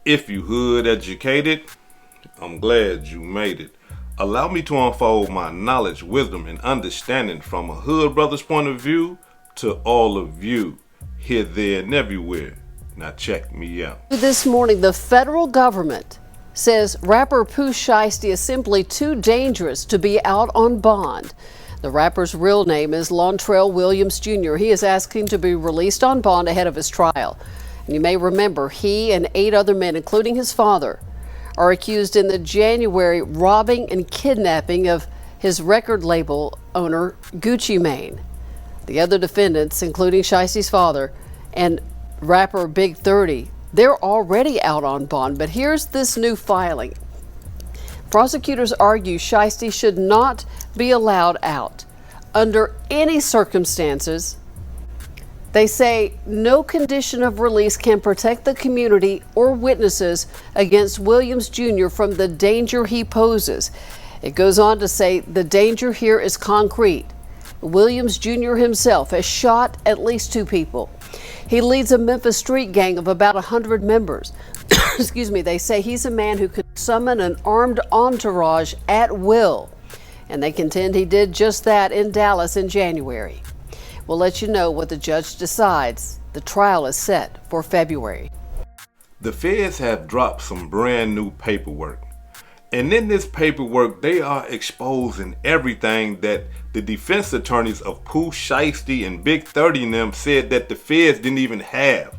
If you hood educated, I'm glad you made it. Allow me to unfold my knowledge, wisdom, and understanding from a hood brother's point of view to all of you, here, there, and everywhere. Now check me out. This morning, the federal government says rapper Pooh Shiesty is simply too dangerous to be out on bond. The rapper's real name is Lontrell Williams Jr. He is asking to be released on bond ahead of his trial. And you may remember he and 8 other men, including his father, are accused in the January robbing and kidnapping of his record label owner, Gucci Mane. The other defendants, including Shiesty's father and rapper Big 30, they're already out on bond. But here's this new filing. Prosecutors argue Shiesty should not be allowed out under any circumstances. They say no condition of release can protect the community or witnesses against Williams Jr. from the danger he poses. It goes on to say the danger here is concrete. Williams Jr. himself has shot at least 2 people. He leads a Memphis street gang of about 100 members. Excuse me, they say he's a man who could summon an armed entourage at will. And they contend he did just that in Dallas in January. We'll let you know what the judge decides. The trial is set for February. The feds have dropped some brand new paperwork. And in this paperwork, they are exposing everything that the defense attorneys of Pooh Shiesty and Big 30 and them said that the feds didn't even have.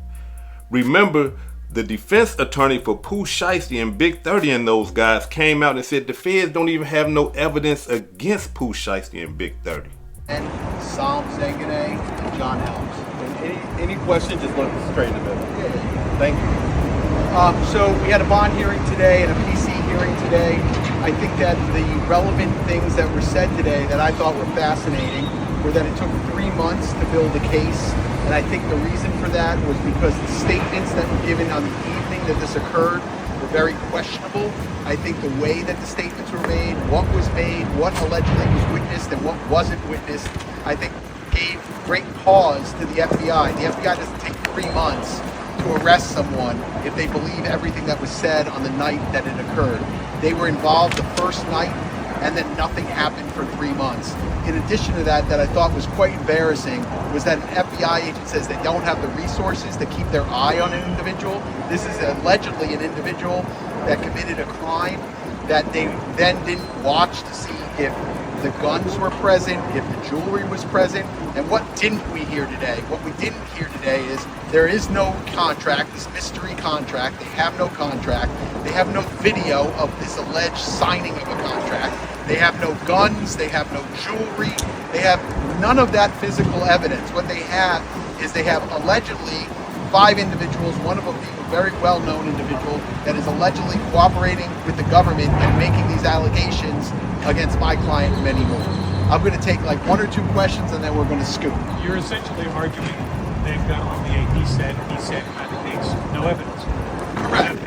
Remember, the defense attorney for Pooh Shiesty and Big 30 and those guys came out and said the feds don't even have no evidence against Pooh Shiesty and Big 30. And Sam Zanganeh and John Helms. And any question, just look straight in the middle. Yeah. Thank you. So we had a bond hearing today and a PC hearing today. I think that the relevant things that were said today that I thought were fascinating were that it took 3 months to build a case. And I think the reason for that was because the statements that were given on the evening that this occurred were very questionable. I think the way that the statements were made, what allegedly was witnessed and what wasn't witnessed, I think gave great pause to the FBI. The FBI doesn't take 3 months to arrest someone if they believe everything that was said on the night that it occurred. They were involved the first night and then nothing happened for 3 months. In addition to that I thought was quite embarrassing was that an FBI agent says they don't have the resources to keep their eye on an individual. This is allegedly an individual that committed a crime that they then didn't watch to see if the guns were present, if the jewelry was present. And what didn't we hear today? What we didn't hear today is there is no contract, this mystery contract. They have no contract. They have no video of this alleged signing of a contract. They have no guns. They have no jewelry. They have none of that physical evidence. What they have is they have allegedly 5 individuals, one of them being a very well-known individual that is allegedly cooperating with the government and making these allegations against my client and many more. I'm going to take like 1 or 2 questions and then we're going to scoop. You're essentially arguing that on the he said kind of case, no evidence. Correct.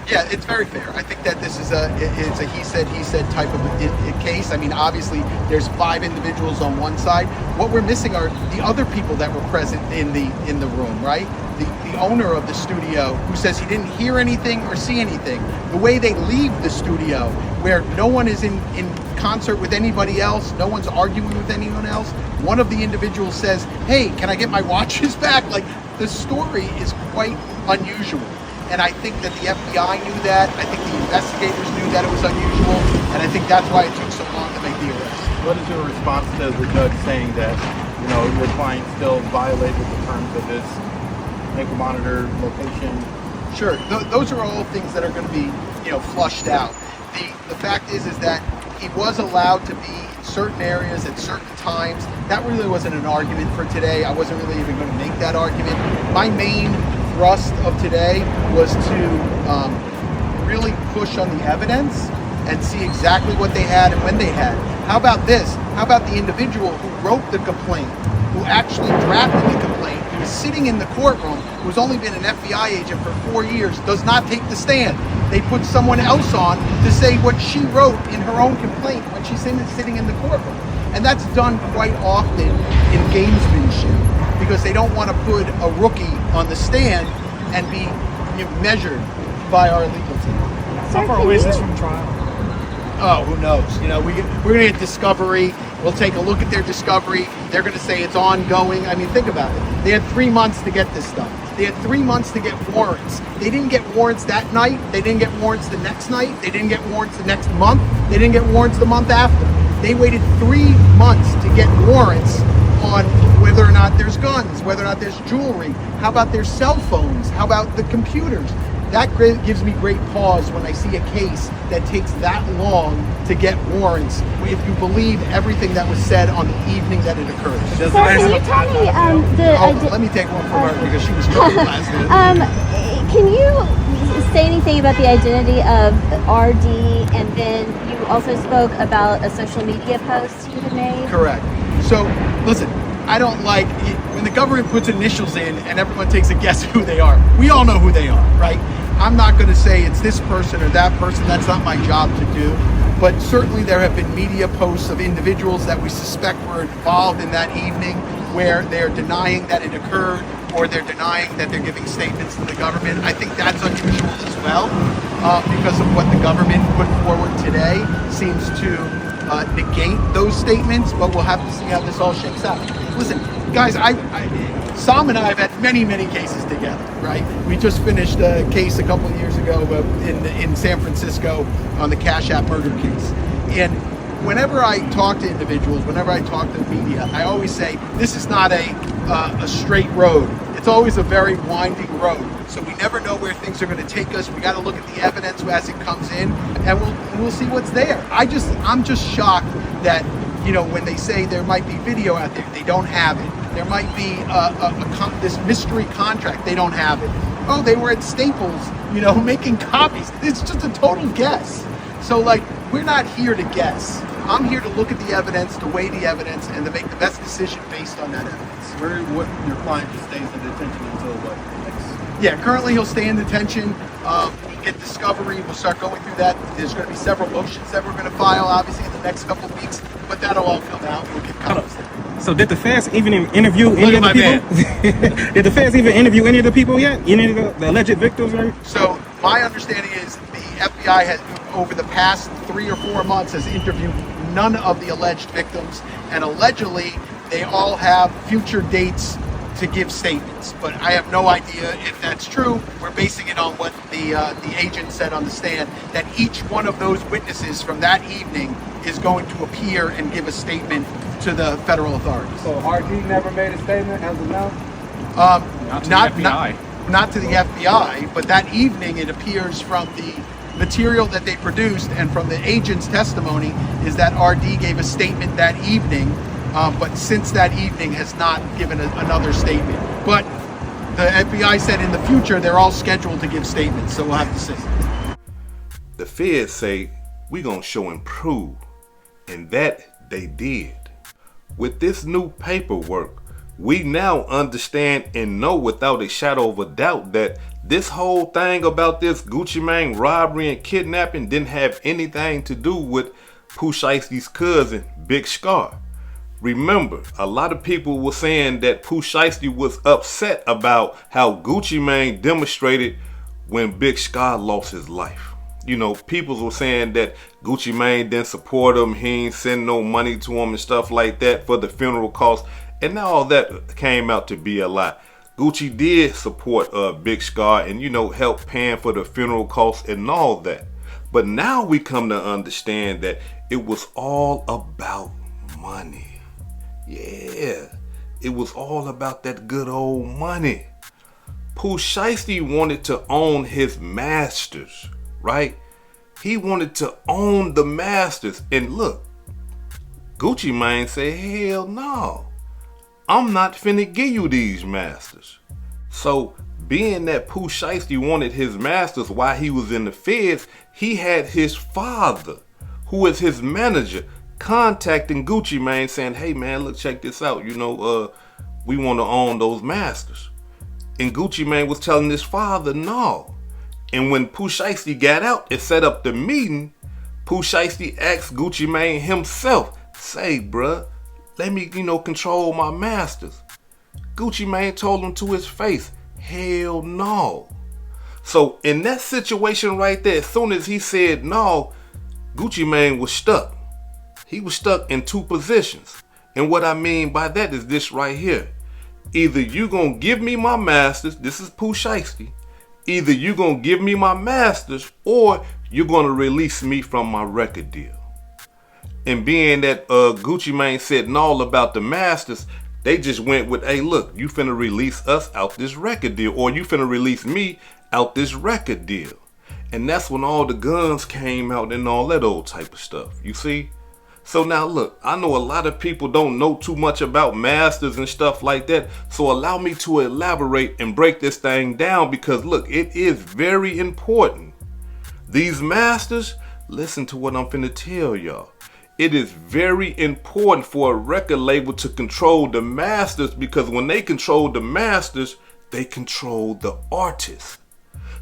Yeah, it's very fair. I think that this is it's a he said type of a case. I mean, obviously, there's 5 individuals on one side. What we're missing are the other people that were present in the room, right? The owner of the studio who says he didn't hear anything or see anything. The way they leave the studio, where no one is in concert with anybody else, no one's arguing with anyone else. One of the individuals says, "Hey, can I get my watches back?" Like, the story is quite unusual. And I think that the FBI knew that. I think the investigators knew that it was unusual. And I think that's why it took so long to make the arrest. What is your response to the judge saying that, your client still violated the terms of his ankle monitor location? Sure, those are all things that are going to be, flushed out. The fact is that he was allowed to be in certain areas at certain times. That really wasn't an argument for today. I wasn't really even going to make that argument. My main thrust of today was to really push on the evidence and see exactly what they had and when they had. How about this? How about the individual who wrote the complaint, who actually drafted the complaint, who was sitting in the courtroom, who's only been an FBI agent for 4 years, does not take the stand. They put someone else on to say what she wrote in her own complaint when she's sitting in the courtroom. And that's done quite often in gamesmanship because they don't want to put a rookie on the stand and be measured by our legal team. How far away is this from trial? Oh, who knows? You know, we're going to get discovery. We'll take a look at their discovery. They're going to say it's ongoing. I mean, think about it. They had 3 months to get this done. They had 3 months to get warrants. They didn't get warrants that night. They didn't get warrants the next night. They didn't get warrants the next month. They didn't get warrants the month after. They waited 3 months to get warrants on whether or not there's guns, whether or not there's jewelry. How about their cell phones? How about the computers? That gives me great pause when I see a case that takes that long to get warrants, if you believe everything that was said on the evening that it occurred. So can you tell me let me take one from her because she was talking last minute. Can you say anything about the identity of RD, and then you also spoke about a social media post he had made? Correct. So, listen, I don't like when the government puts initials in and everyone takes a guess who they are. We all know who they are, right? I'm not going to say it's this person or that person. That's not my job to do. But certainly there have been media posts of individuals that we suspect were involved in that evening where they're denying that it occurred, or they're denying that they're giving statements to the government. I think that's unusual as well, because of what the government put forward today seems to negate those statements, but we'll have to see how this all shakes out. Listen, guys, Sam and I have had many, many cases together, right? We just finished a case a couple of years ago in San Francisco on the Cash App murder case. And whenever I talk to individuals, whenever I talk to media, I always say, this is not a straight road. It's always a very winding road. So we never know where things are going to take us. We got to look at the evidence as it comes in, and we'll see what's there. I'm just shocked that, you know, when they say there might be video out there, they don't have it. There might be this mystery contract, they don't have it. Oh, they were at Staples, you know, making copies. It's just a total guess. So, like, we're not here to guess. I'm here to look at the evidence, to weigh the evidence, and to make the best decision based on that evidence. Your client just stays in detention until what? Yeah, currently he'll stay in detention. We get discovery. We'll start going through that. There's going to be several motions that we're going to file, obviously, in the next couple of weeks. But that'll all come out. We'll get copies there. So did the feds even interview any of the people? Did the feds even interview any of the people yet? Any of the alleged victims? Or? So my understanding is the FBI has, over the past 3 or 4 months, has interviewed none of the alleged victims, and allegedly they all have future dates to give statements, but I have no idea if that's true. We're basing it on what the agent said on the stand, that each one of those witnesses from that evening is going to appear and give a statement to the federal authorities. So RD never made a statement as of now? Not to the FBI, but that evening it appears from the material that they produced and from the agent's testimony is that RD gave a statement that evening. But since that evening has not given another statement. But the FBI said in the future they're all scheduled to give statements, so we'll have to see. The feds say we gonna show and prove, and that they did. With this new paperwork, we now understand and know without a shadow of a doubt that this whole thing about this Gucci Mane robbery and kidnapping didn't have anything to do with Pooh Shiesty's cousin, Big Scar. Remember, a lot of people were saying that Pooh Shiesty was upset about how Gucci Mane demonstrated when Big Scar lost his life. You know, people were saying that Gucci Mane didn't support him, he ain't send no money to him and stuff like that for the funeral costs. And now all that came out to be a lie. Gucci did support Big Scar and, you know, help paying for the funeral costs and all that. But now we come to understand that it was all about money. Yeah, it was all about that good old money. Pooh Shiesty wanted to own his masters, right? He wanted to own the masters. And look, Gucci Mane said, hell no, I'm not finna give you these masters. So being that Pooh Shiesty wanted his masters while he was in the feds, he had his father, who is his manager, contacting Gucci Mane saying, hey man, look, check this out. You know, we want to own those masters. And Gucci Mane was telling his father, no. And when Pooh Shiesty got out and set up the meeting, Pooh Shiesty asked Gucci Mane himself, say, bruh, let me, you know, control my masters. Gucci Mane told him to his face, hell no. So in that situation right there, as soon as he said no, Gucci Mane was stuck. He was stuck in two positions. And what I mean by that is this right here. Either you gonna give me my masters, this is Pooh Shiesty. Either you gonna give me my masters or you're gonna release me from my record deal. And being that Gucci Mane said no about the masters, they just went with, hey look, you finna release us out this record deal, or you finna release me out this record deal. And that's when all the guns came out and all that old type of stuff, you see? So now look, I know a lot of people don't know too much about masters and stuff like that. So allow me to elaborate and break this thing down, because look, it is very important. These masters, listen to what I'm finna tell y'all. It is very important for a record label to control the masters, because when they control the masters, they control the artist.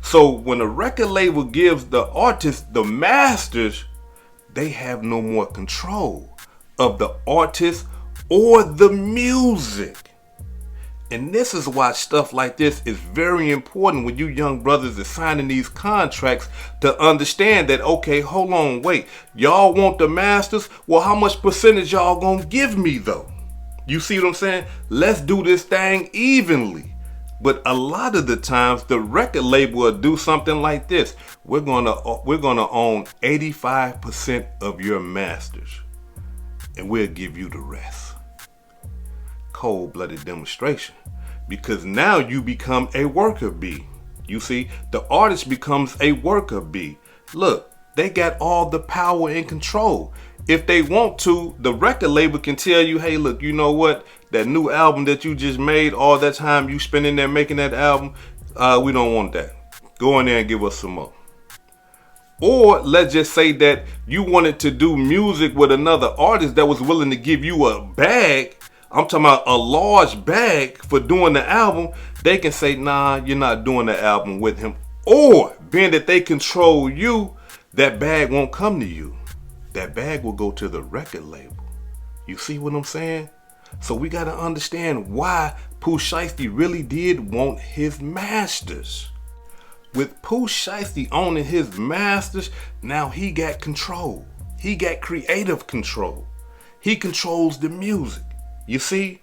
So when a record label gives the artist the masters, they have no more control of the artist or the music. And this is why stuff like this is very important when you young brothers are signing these contracts, to understand that, okay, hold on, wait, y'all want the masters? Well, how much percentage y'all gonna give me though? You see what I'm saying? Let's do this thing evenly. But a lot of the times the record label will do something like this. We're gonna own 85% of your masters, and we'll give you the rest. Cold-blooded demonstration, because now you become a worker bee. You see, the artist becomes a worker bee. Look, they got all the power and control. If they want to, the record label can tell you, hey, look, you know what? That new album that you just made, all that time you spent in there making that album, we don't want that. Go in there and give us some more. Or let's just say that you wanted to do music with another artist that was willing to give you a bag. I'm talking about a large bag for doing the album. They can say, nah, you're not doing the album with him. Or being that they control you, that bag won't come to you. That bag will go to the record label. You see what I'm saying? So we got to understand why Pooh Shiesty really did want his masters. With Pooh Shiesty owning his masters, now he got control. He got creative control. He controls the music. You see,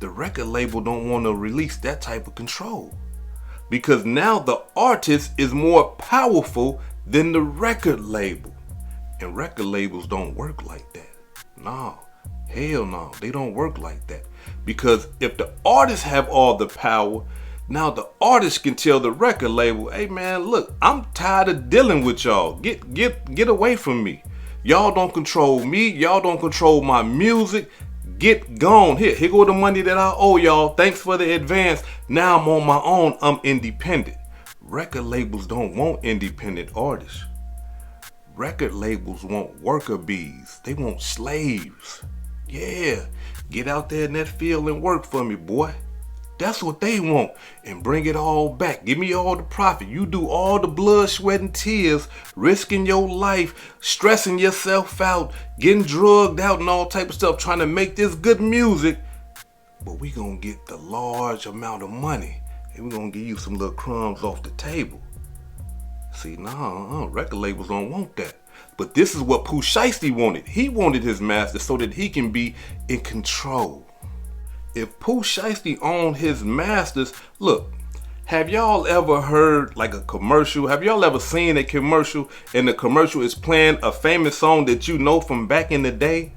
the record label don't want to release that type of control, because now the artist is more powerful than the record label. And record labels don't work like that. No, hell no, they don't work like that. Because if the artists have all the power, now the artist can tell the record label, hey man, look, I'm tired of dealing with y'all. Get away from me. Y'all don't control me. Y'all don't control my music. Get gone. Here go the money that I owe y'all. Thanks for the advance. Now I'm on my own. I'm independent. Record labels don't want independent artists. Record labels want worker bees. They want slaves. Yeah, get out there in that field and work for me, boy. That's what they want. And bring it all back. Give me all the profit. You do all the blood, sweat, and tears, risking your life, stressing yourself out, getting drugged out and all type of stuff, trying to make this good music. But we gonna get the large amount of money, and we gonna give you some little crumbs off the table. See, record labels don't want that. But this is what Pooh Shiesty wanted. He wanted his master so that he can be in control. If Pooh Shiesty owned his masters, look, have y'all ever heard like a commercial? Have y'all ever seen a commercial and the commercial is playing a famous song that you know from back in the day?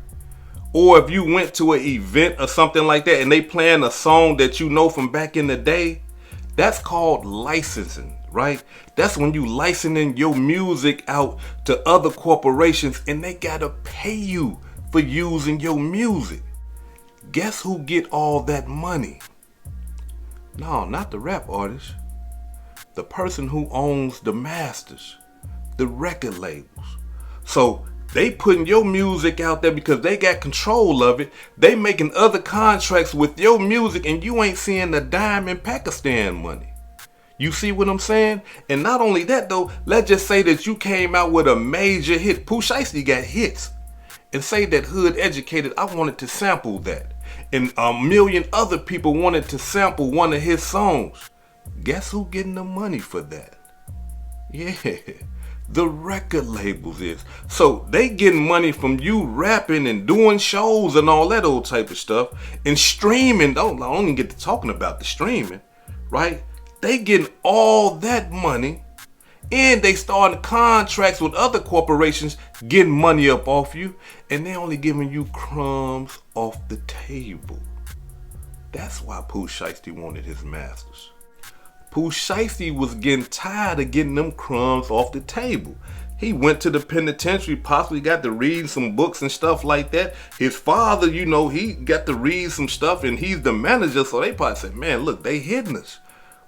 Or if you went to an event or something like that and they playing a song that you know from back in the day, that's called licensing, right? That's when you licensing your music out to other corporations and they gotta pay you for using your music. Guess who get all that money? No, not the rap artist. The person who owns the masters, the record labels. So they putting your music out there because they got control of it. They making other contracts with your music and you ain't seeing a dime in Pakistan money. You see what I'm saying? And not only that though, let's just say that you came out with a major hit. Pooh Shiesty got hits. And say that Hood Educated, I wanted to sample that. And a million other people wanted to sample one of his songs. Guess who getting the money for that? Yeah, the record labels is. So they getting money from you rapping and doing shows and all that old type of stuff and streaming. Don't even get to talking about the streaming, right? They getting all that money and they starting contracts with other corporations getting money up off you, and they only giving you crumbs off the table. That's why Pooh Shiesty wanted his masters. Pooh Shiesty was getting tired of getting them crumbs off the table. He went to the penitentiary, possibly got to read some books and stuff like that. His father, he got to read some stuff, and he's the manager, so they probably said, man, look, they hitting us.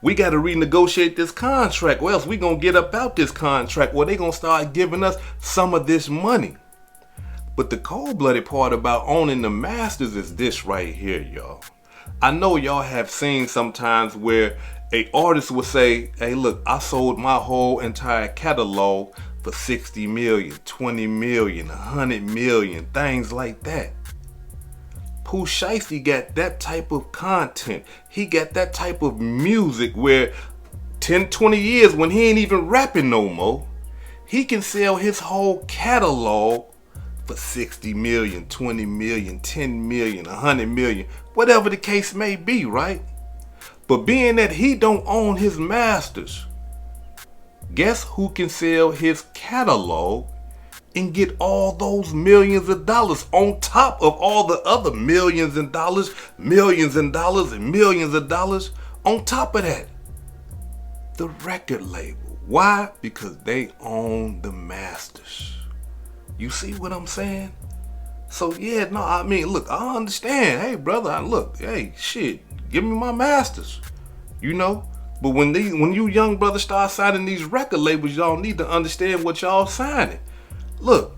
We got to renegotiate this contract, or else we going to get up out this contract, or they going to start giving us some of this money. But the cold-blooded part about owning the masters is this right here, y'all. I know y'all have seen sometimes where a artist will say, hey, look, I sold my whole entire catalog for 60 million, 20 million, 100 million, things like that. Pooh Shiesty got that type of content. He got that type of music where 10, 20 years when he ain't even rapping no more, he can sell his whole catalog for 60 million, 20 million, 10 million, 100 million, whatever the case may be, right? But being that he don't own his masters, guess who can sell his catalog and get all those millions of dollars on top of all the other millions and dollars, and millions of dollars on top of that? The record label. Why? Because they own the masters. You see what I'm saying? So yeah, no, I mean, look, I understand. Hey, brother, hey, shit, give me my masters, But when you young brothers start signing these record labels, y'all need to understand what y'all signing. Look,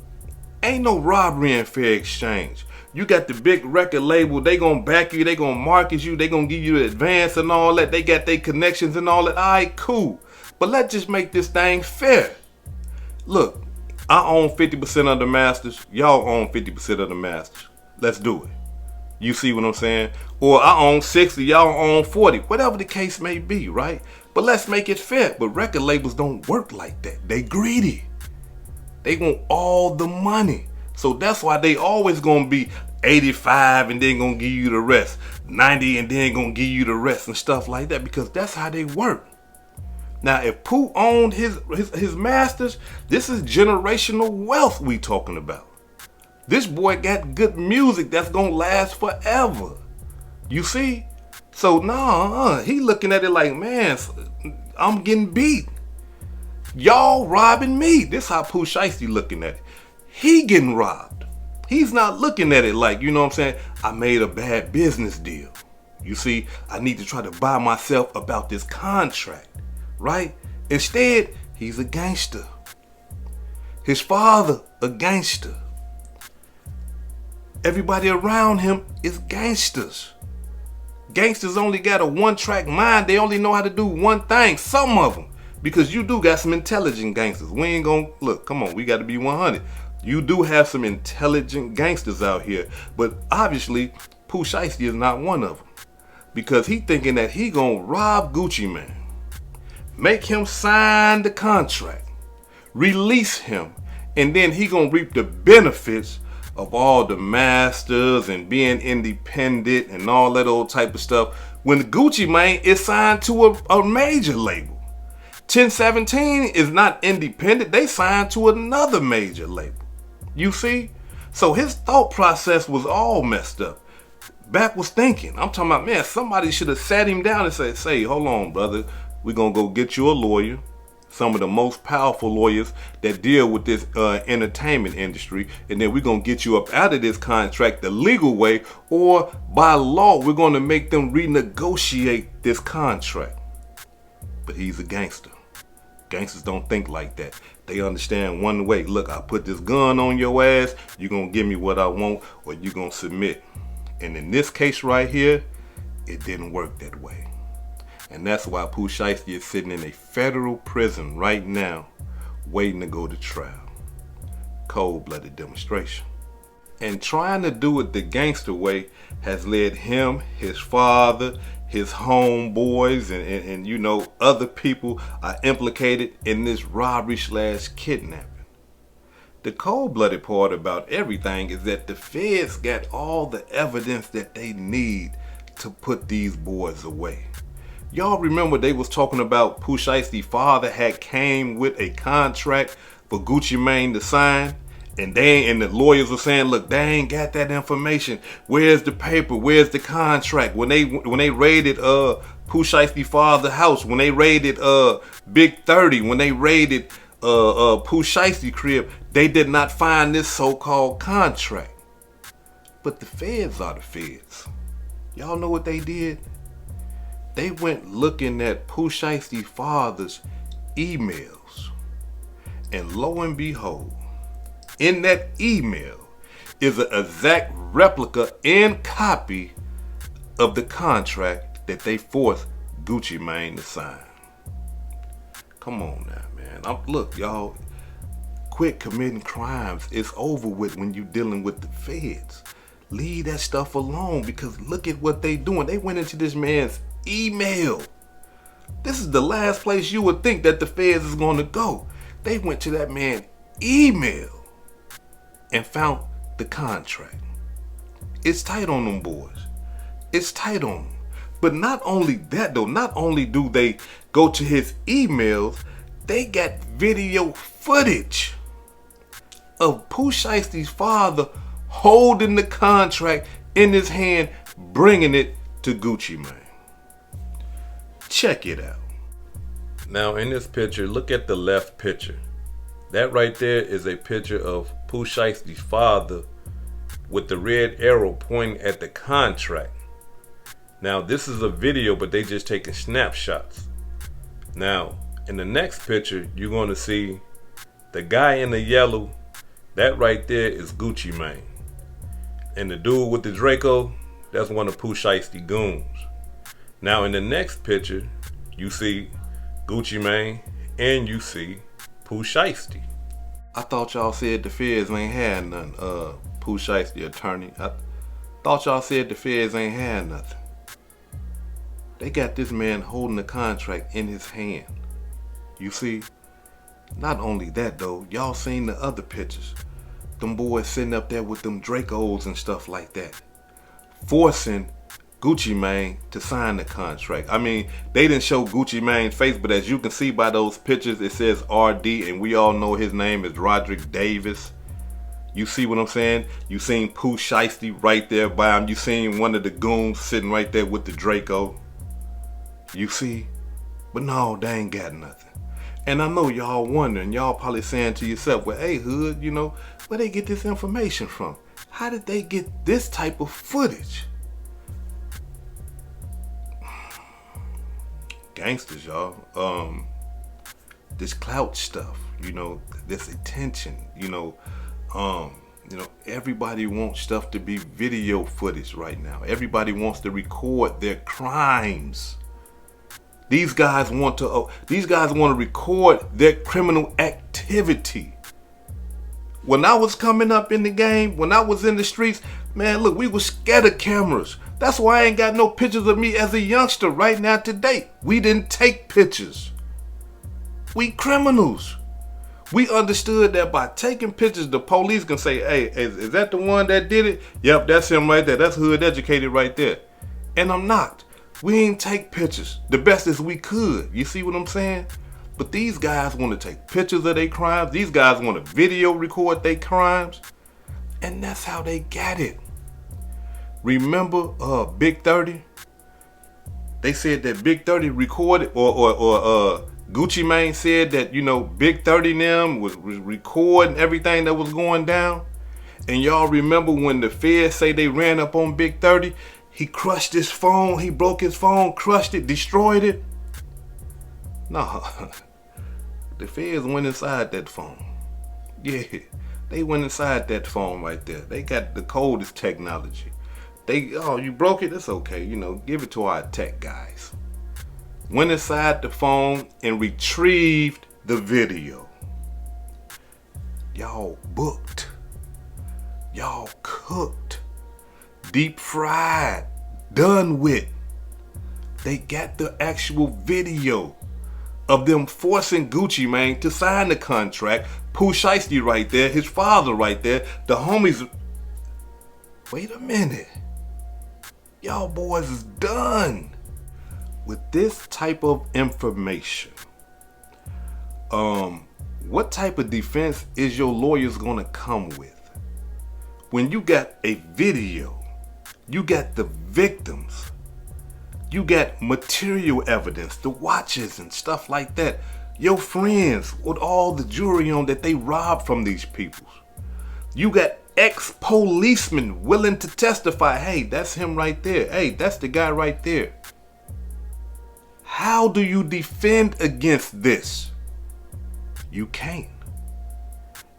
ain't no robbery and fair exchange. You got the big record label, they gonna back you, they gonna market you, they gonna give you the advance and all that. They got their connections and all that. All right, cool. But let's just make this thing fair. Look, I own 50% of the masters. Y'all own 50% of the masters. Let's do it. You see what I'm saying? Or I own 60, y'all own 40. Whatever the case may be, right? But let's make it fair. But record labels don't work like that. They greedy. They want all the money. So that's why they always gonna be 85 and then gonna give you the rest. 90 and then gonna give you the rest and stuff like that, because that's how they work. Now, if Pooh owned his masters, this is generational wealth we talking about. This boy got good music that's gonna last forever. You see? So he looking at it like, man, I'm getting beat. Y'all robbing me. This how Pooh Shiesty looking at it. He getting robbed. He's not looking at it like, I made a bad business deal. You see, I need to try to buy myself about this contract. Right? Instead, he's a gangster. His father, a gangster. Everybody around him is gangsters. Gangsters only got a one-track mind. They only know how to do one thing. Some of them. Because you do got some intelligent gangsters. We ain't gonna, look, come on, we got to be 100. You do have some intelligent gangsters out here. But obviously, Pooh Shiesty is not one of them. Because he thinking that he gonna rob Gucci Mane. Make him sign the contract, release him, and then he gonna reap the benefits of all the masters and being independent and all that old type of stuff when Gucci Mane is signed to a major label. 1017 is not independent, they signed to another major label. You see? So his thought process was all messed up. Backwards thinking. I'm talking about, man, somebody should have sat him down and said, say, hold on, brother. We're going to go get you a lawyer, some of the most powerful lawyers that deal with this entertainment industry, and then we're going to get you up out of this contract the legal way, or by law, we're going to make them renegotiate this contract. But he's a gangster. Gangsters don't think like that. They understand one way. Look, I put this gun on your ass, you're going to give me what I want, or you're going to submit. And in this case right here, it didn't work that way. And that's why Pooh Shiesty is sitting in a federal prison right now, waiting to go to trial. Cold-blooded demonstration. And trying to do it the gangster way has led him, his father, his homeboys and you know, other people are implicated in this robbery / kidnapping. The cold-blooded part about everything is that the feds got all the evidence that they need to put these boys away. Y'all remember they was talking about Pooh Shiesty's father had came with a contract for Gucci Mane to sign, and the lawyers were saying, look, they ain't got that information. Where's the paper? Where's the contract? When they raided Pooh Shiesty's father's house, when they raided Big 30, when they raided Pooh Shiesty crib, they did not find this so-called contract. But the feds are the feds. Y'all know what they did? They went looking at Pooh Shiesty's father's emails. And lo and behold, in that email is an exact replica and copy of the contract that they forced Gucci Mane to sign. Come on now, man. Look, y'all, quit committing crimes. It's over with when you're dealing with the feds. Leave that stuff alone, because look at what they doing. They went into this man's email. This is the last place you would think that the feds is going to go. They went to that man's email and found the contract. It's tight on them boys. It's tight on them. But not only that though, not only do they go to his emails, they got video footage of Pooh Shiesty's father holding the contract in his hand, bringing it to Gucci Mane. Check it out. Now in this picture, look at the left picture. That right there is a picture of Pooh Shiesty's father with the red arrow pointing at the contract. Now this is a video, but they just taking snapshots. Now in the next picture, you're going to see the guy in the yellow. That right there is Gucci Mane. And the dude with the Draco, that's one of Pooh Shiesty goons. Now in the next picture, you see Gucci Mane and you see Pooh Shiesty. I thought y'all said the feds ain't had nothing, Pooh Shiesty attorney. I thought y'all said the feds ain't had nothing. They got this man holding the contract in his hand. You see? Not only that though, y'all seen the other pictures. Them boys sitting up there with them Dracos and stuff like that, forcing Gucci Mane to sign the contract. I mean, they didn't show Gucci Mane's face, but as you can see by those pictures, it says RD, and we all know his name is Roderick Davis. You see what I'm saying? You seen Pooh Shiesty right there by him. You seen one of the goons sitting right there with the Draco. You see? But no, they ain't got nothing. And I know y'all wondering, y'all probably saying to yourself, well, hey, Hood, you know, where they get this information from? How did they get this type of footage? Gangsters, y'all. This clout stuff, you know, this attention, you know, everybody wants stuff to be video footage right now. Everybody wants to record their crimes. These guys want to record their criminal activity. When I was coming up in the game, when I was in the streets, man, look, we was scared of cameras. That's why I ain't got no pictures of me as a youngster right now today. We didn't take pictures. We criminals. We understood that by taking pictures, the police can say, hey, is that the one that did it? Yep, that's him right there. That's Hood educated right there. And I'm not. We ain't take pictures the best as we could. You see what I'm saying? But these guys want to take pictures of their crimes. These guys want to video record their crimes. And that's how they got it. Remember Big 30? They said that Big 30 recorded, or Gucci Mane said that, you know, Big 30 and them was recording everything that was going down. And y'all remember when the feds say they ran up on Big 30? He crushed his phone, he broke his phone, crushed it, destroyed it. No, the feds went inside that phone. Yeah, they went inside that phone right there. They got the coldest technology. You broke it, it's okay, you know, give it to our tech guys. Went inside the phone and retrieved the video. Y'all booked. Y'all cooked. Deep fried, done with. They got the actual video of them forcing Gucci Mane to sign the contract. Pooh Shiesty right there, his father right there, the homies. Wait a minute. Y'all boys is done. With this type of information, what type of defense is your lawyers gonna come with? When you got a video, you got the victims, you got material evidence, the watches and stuff like that, your friends with all the jewelry on that they robbed from these people. You got ex-policemen willing to testify, hey, that's him right there. Hey, that's the guy right there. How do you defend against this? You can't.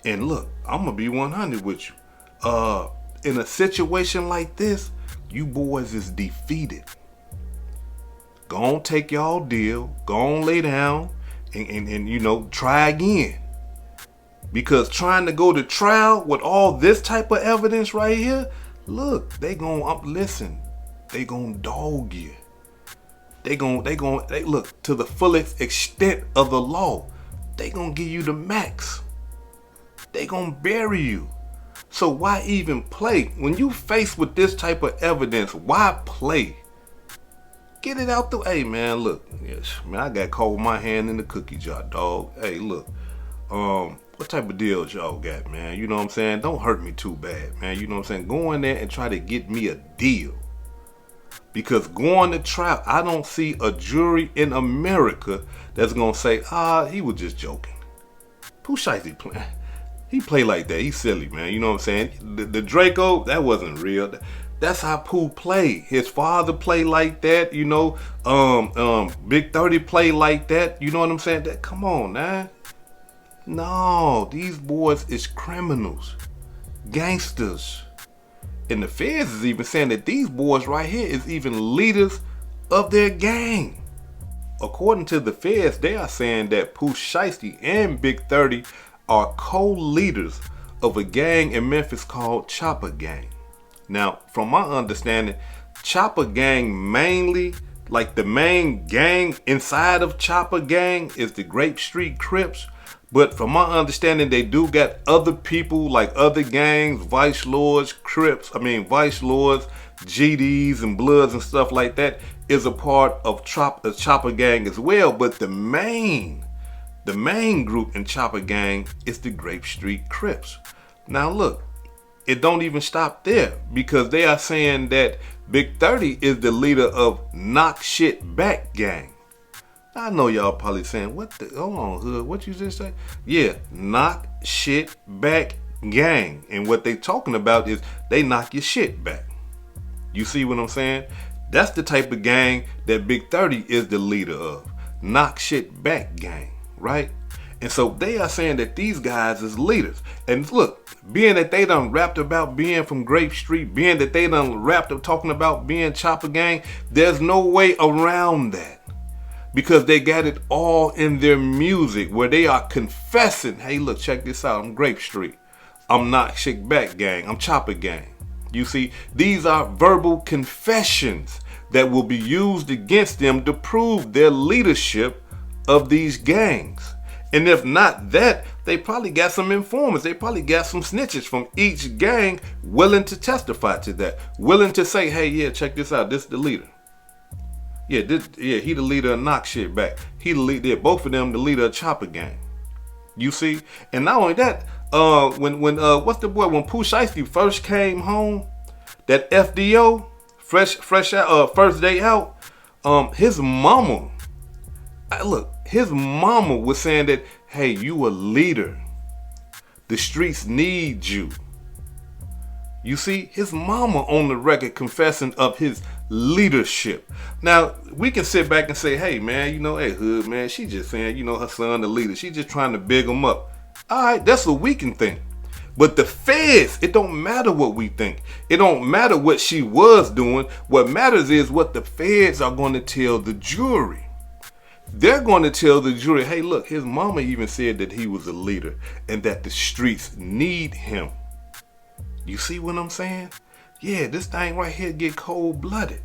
And look, I'm gonna be 100 with you. In a situation like this, you boys is defeated. Go on, take y'all deal. Go on, lay down, and you know, try again. Because trying to go to trial with all this type of evidence right here, look, they gonna listen. They gonna dog you. They look to the fullest extent of the law. They gonna give you the max. They gonna bury you. So why even play? When you faced with this type of evidence, why play? Get it out the way, man. Look, yes, man, I got caught with my hand in the cookie jar, dog. Hey, look, what type of deals y'all got, man? You know what I'm saying? Don't hurt me too bad, man. You know what I'm saying? Go in there and try to get me a deal. Because going to trial, I don't see a jury in America that's gonna say, he was just joking. Pooh Shiesty playing. He play like that. He's silly, man. You know what I'm saying? The Draco, that wasn't real. That's how Pooh played. His father played like that, you know. Big 30 played like that. You know what I'm saying? Come on, man. No, these boys is criminals, gangsters. And the feds is even saying that these boys right here is even leaders of their gang. According to the feds, they are saying that Pooh Shiesty and Big 30 are co-leaders of a gang in Memphis called Chopper Gang. Now, from my understanding, Chopper Gang mainly, like the main gang inside of Chopper Gang is the Grape Street Crips. But from my understanding, they do got other people like other gangs, Vice Lords, GDs and Bloods and stuff like that is a part of the Chopper Gang as well. But the main group in Chopper Gang is the Grape Street Crips. Now look, it don't even stop there because they are saying that Big 30 is the leader of Knock Shit Back Gang. I know y'all probably saying, hold on, Hood, what you just say? Yeah, Knock Shit Back Gang. And what they talking about is they knock your shit back. You see what I'm saying? That's the type of gang that Big 30 is the leader of. Knock Shit Back Gang, right? And so they are saying that these guys is leaders. And look, being that they done rapped about being from Grape Street, being that they done rapped up talking about being Chopper Gang, there's no way around that. Because they got it all in their music where they are confessing, hey, look, check this out. I'm Grape Street. I'm Knock Shit Back Gang. I'm Chopper Gang. You see, these are verbal confessions that will be used against them to prove their leadership of these gangs. And if not that, they probably got some informants. They probably got some snitches from each gang willing to testify to that. Willing to say, hey, yeah, check this out. This is the leader. He the leader of Knock Shit Back. He the leader, both of them the leader of Chopper Gang. You see? And not only that, when Pooh Shiesty first came home, that FDO, fresh out, first day out, his mama was saying that, hey, you a leader. The streets need you. You see, his mama on the record confessing of his leadership. Now, we can sit back and say, hey, man, hey, Hood, man, she just saying, her son the leader. She just trying to big him up. All right, that's what we can think. But the feds, it don't matter what we think. It don't matter what she was doing. What matters is what the feds are going to tell the jury. They're going to tell the jury, hey, look, his mama even said that he was a leader and that the streets need him. You see what I'm saying? Yeah, this thing right here get cold-blooded.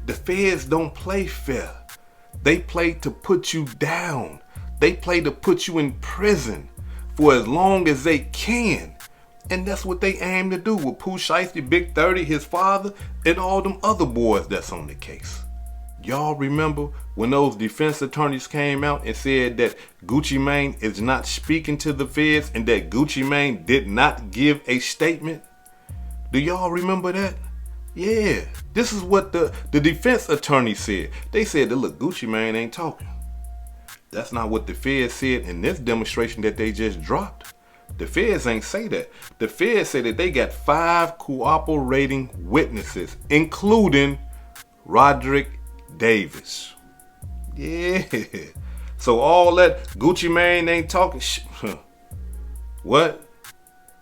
The feds don't play fair. They play to put you down. They play to put you in prison for as long as they can. And that's what they aim to do with Pooh Shiesty, Big 30, his father, and all them other boys that's on the case. Y'all remember when those defense attorneys came out and said that Gucci Mane is not speaking to the feds and that Gucci Mane did not give a statement? Do y'all remember that? Yeah, this is what the defense attorney said. They said that, look, Gucci Mane ain't talking. That's not what the feds said in this demonstration that they just dropped. The feds ain't say that. The feds say that they got 5 cooperating witnesses, including Roderick Davis. Yeah. So all that Gucci Mane ain't talking what?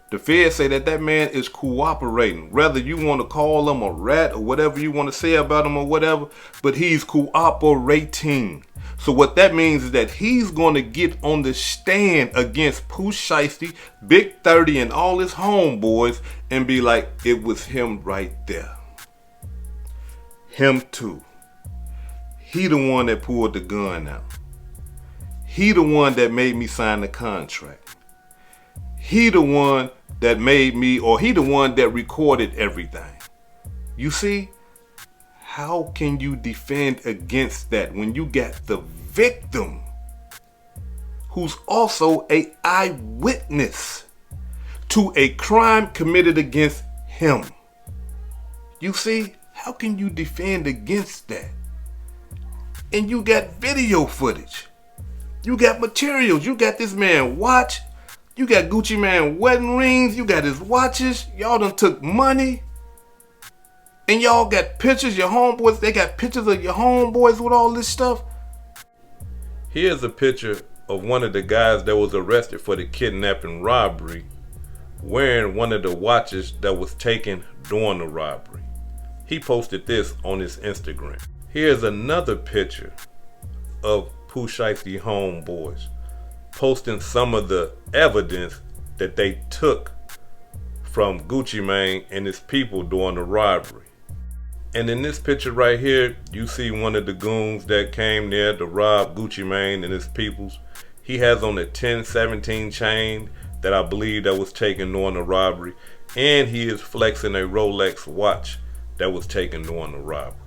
The feds say that that man is cooperating. Whether you want to call him a rat or whatever you want to say about him or whatever, but he's cooperating. So what that means is that he's going to get on the stand against Pooh Shiesty, Big 30, and all his homeboys and be like, it was him right there. Him too. He the one that pulled the gun out. He the one that made me sign the contract. He the one that made me, or he the one that recorded everything. You see, how can you defend against that when you got the victim who's also an eyewitness to a crime committed against him? You see, how can you defend against that? And you got video footage. You got materials. You got this man watch. You got Gucci Mane wedding rings. You got his watches. Y'all done took money. And y'all got pictures, your homeboys, they got pictures of your homeboys with all this stuff. Here's a picture of one of the guys that was arrested for the kidnapping robbery wearing one of the watches that was taken during the robbery. He posted this on his Instagram. Here's another picture of Pooh Shiesty homeboys posting some of the evidence that they took from Gucci Mane and his people during the robbery. And in this picture right here, you see one of the goons that came there to rob Gucci Mane and his peoples. He has on a 1017 chain that I believe that was taken during the robbery. And he is flexing a Rolex watch that was taken during the robbery.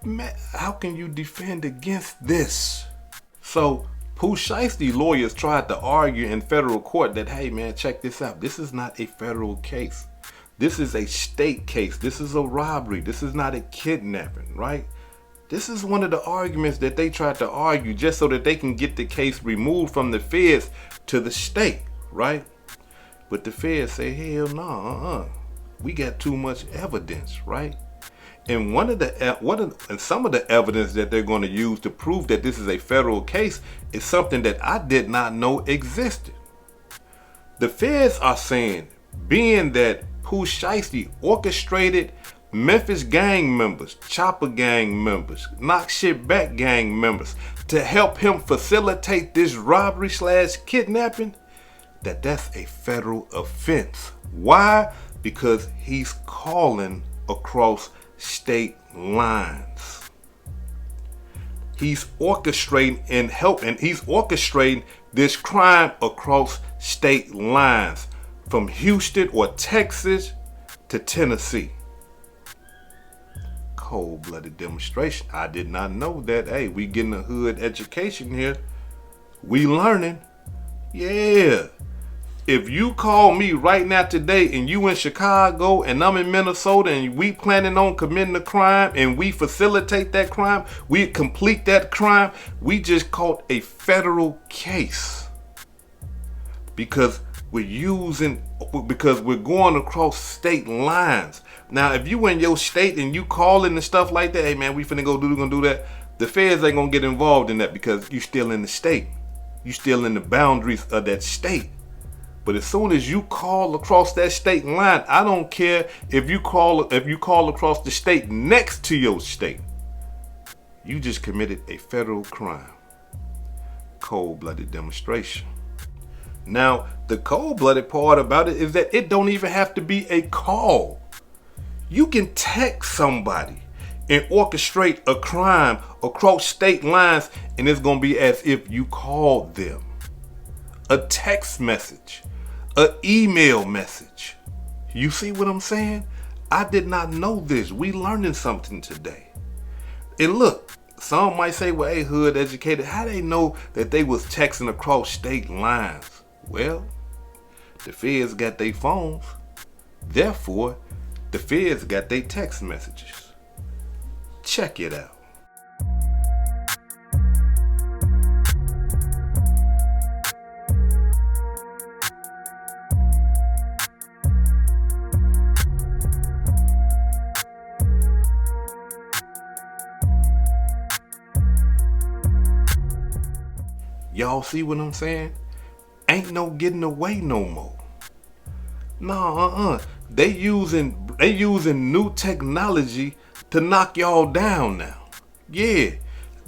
Man, how can you defend against this? So Pooh Shiesty lawyers tried to argue in federal court that, hey man, check this out. This is not a federal case. This is a state case. This is a robbery. This is not a kidnapping, right? This is one of the arguments that they tried to argue just so that they can get the case removed from the feds to the state, right? But the feds say, hell no, we got too much evidence, right? And some of the evidence that they're going to use to prove that this is a federal case is something that I did not know existed. The feds are saying, being that Pooh Shiesty orchestrated Memphis gang members, Chopper gang members, Knock Shit Back gang members to help him facilitate this robbery / kidnapping, that's a federal offense. Why? Because he's calling across state lines. He's orchestrating he's orchestrating this crime across state lines from Houston or Texas to Tennessee. Cold-blooded demonstration. I did not know that. Hey, we getting a hood education here. We learning. Yeah. If you call me right now today and you in Chicago and I'm in Minnesota and we planning on committing a crime and we facilitate that crime, we complete that crime, we just caught a federal case. Because we're going across state lines. Now, if you in your state and you calling and stuff like that, hey man, we finna gonna do that, the feds ain't gonna get involved in that because you still in the state. You still in the boundaries of that state. But as soon as you call across that state line, I don't care if you call across the state next to your state. You just committed a federal crime. Cold-blooded demonstration. Now, the cold-blooded part about it is that it don't even have to be a call. You can text somebody and orchestrate a crime across state lines, and it's gonna be as if you called them. A text message, an email message. You see what I'm saying? I did not know this. We learning something today. And look, some might say, well, hey, hood educated, how they know that they was texting across state lines? Well, the feds got their phones. Therefore, the feds got their text messages. Check it out. Y'all see what I'm saying? Ain't no getting away no more. No, They using new technology to knock y'all down now. Yeah.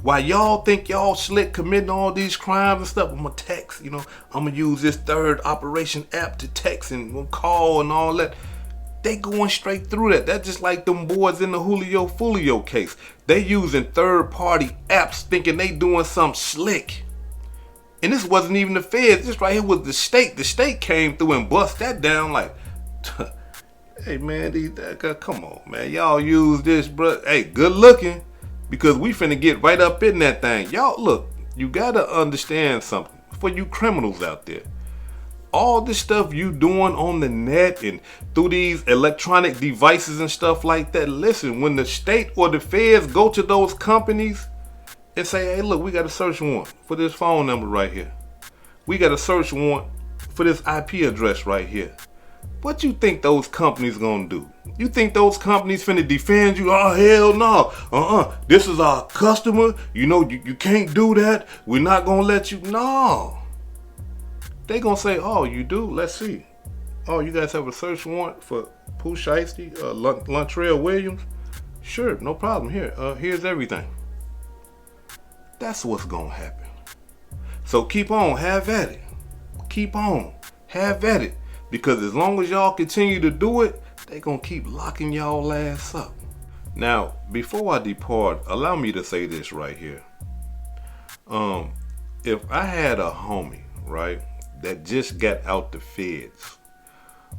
While y'all think y'all slick committing all these crimes and stuff, I'm gonna text, I'm gonna use this third operation app to text and call and all that. They going straight through that. That's just like them boys in the Julio Fulio case. They using third party apps thinking they doing something slick. And this wasn't even the feds. This right here was the state. The state came through and bust that down like, hey man, come on, man. Y'all use this, bro. Hey, good looking, because we finna get right up in that thing. Y'all, look, you gotta understand something for you criminals out there. All this stuff you doing on the net and through these electronic devices and stuff like that. Listen, when the state or the feds go to those companies and say, hey, look, we got a search warrant for this phone number right here. We got a search warrant for this IP address right here. What you think those companies gonna do? You think those companies finna defend you? Oh, hell no. This is our customer. You can't do that. We're not gonna let you. No. They gonna say, oh, you do? Let's see. Oh, you guys have a search warrant for Pooh Shiesty, Lontrell Williams? Sure, no problem. Here's everything. That's what's gonna happen. So keep on, have at it. Keep on, have at it. Because as long as y'all continue to do it, they gonna keep locking y'all ass up. Now, before I depart, allow me to say this right here. If I had a homie, right, that just got out the feds,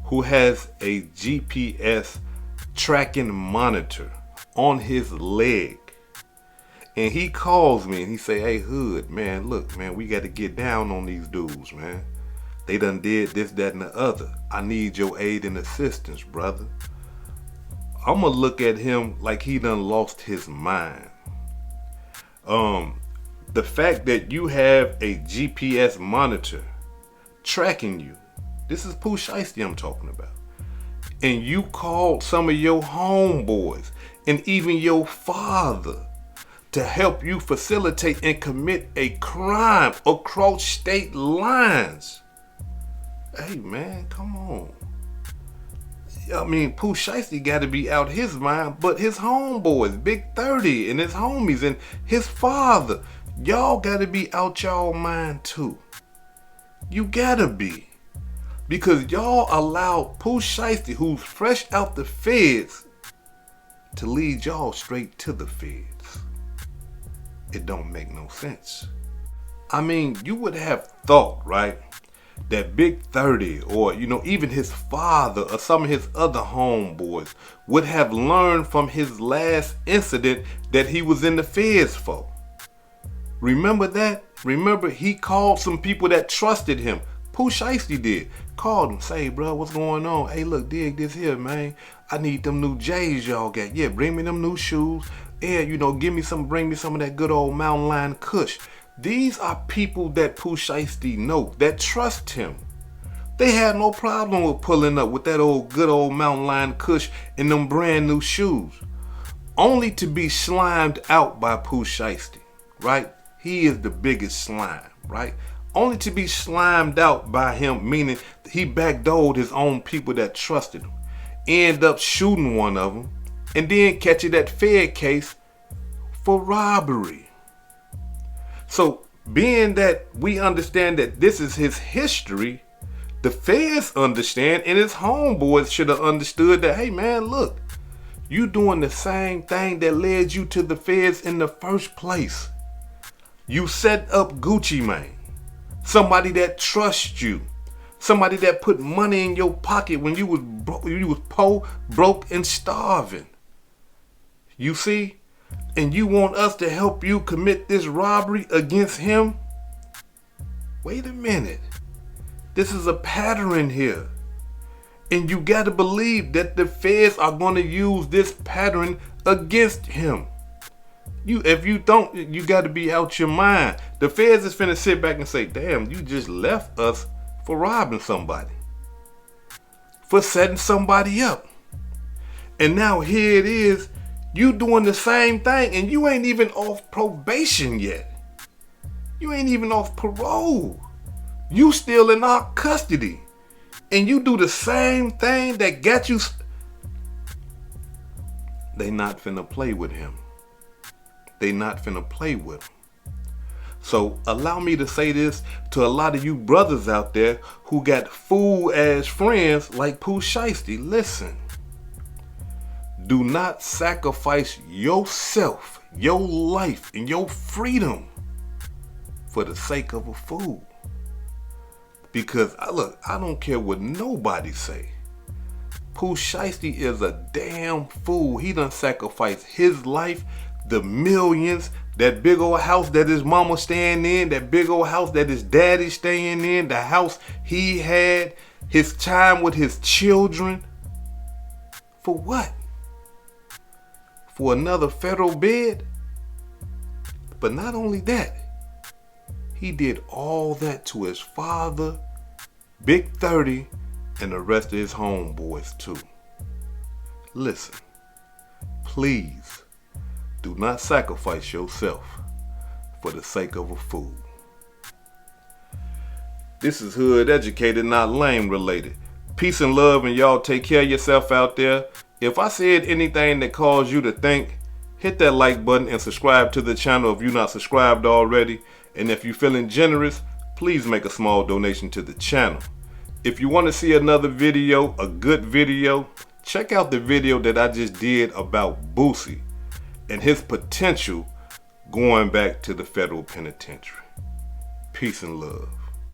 who has a GPS tracking monitor on his leg, and he calls me and he say, hey, hood, man, look, man, we got to get down on these dudes, man. They done did this, that, and the other. I need your aid and assistance, brother. I'm going to look at him like he done lost his mind. The fact that you have a GPS monitor tracking you, this is Pooh Shiesty I'm talking about, and you called some of your homeboys and even your father to help you facilitate and commit a crime across state lines. Hey man, come on. I mean, Pooh Shiesty got to be out his mind, but his homeboys, Big 30 and his homies and his father, y'all got to be out y'all mind too. You gotta be. Because y'all allowed Pooh Shiesty, who's fresh out the feds, to lead y'all straight to the feds. It don't make no sense. I mean, you would have thought, right, that Big 30 or, even his father or some of his other homeboys would have learned from his last incident that he was in the feds for. Remember that? Remember, he called some people that trusted him. Pooh Shiesty did. Called him, say, bro, what's going on? Hey, look, dig this here, man. I need them new J's y'all got. Yeah, bring me them new shoes. Yeah, bring me some of that good old Mountain Lion Kush. These are people that Pooh Shiesty know, that trust him. They had no problem with pulling up with that good old Mountain Lion Kush and them brand new shoes. Only to be slimed out by Pooh Shiesty, right? He is the biggest slime, right? Only to be slimed out by him, meaning he backdoored his own people that trusted him. End up shooting one of them and then catching that Fed case for robbery. So being that we understand that this is his history, the feds understand, and his homeboys should have understood that, hey man, look, You doing the same thing that led you to the feds in the first place. You set up Gucci Mane, somebody that trusts you, somebody that put money in your pocket when you was poor, broke, and starving. You see? And you want us to help you commit this robbery against him? Wait a minute. This is a pattern here. And you got to believe that the feds are going to use this pattern against him. If you don't, you got to be out your mind. The feds is finna sit back and say, damn, you just left us for robbing somebody, for setting somebody up. And now here it is, you doing the same thing, and you ain't even off probation yet. You ain't even off parole. You still in our custody. And you do the same thing that got you. They not finna play with him. They not finna play with him. So allow me to say this to a lot of you brothers out there who got fool-ass friends like Pooh Shiesty. Listen. Do not sacrifice yourself, your life, and your freedom for the sake of a fool. Because, look, I don't care what nobody say. Pooh Shiesty is a damn fool. He done sacrificed his life, the millions, that big old house that his mama staying in, that big old house that his daddy staying in, the house he had, his time with his children. For what? For another federal bid? But not only that, he did all that to his father, Big 30, and the rest of his homeboys too. Listen, please do not sacrifice yourself for the sake of a fool. This is Hood Educated, not Lame Related. Peace and love, and y'all take care of yourself out there. If I said anything that caused you to think, hit that like button and subscribe to the channel if you're not subscribed already. And if you're feeling generous, please make a small donation to the channel. If you want to see another video, a good video, check out the video that I just did about Boosie and his potential going back to the federal penitentiary. Peace and love.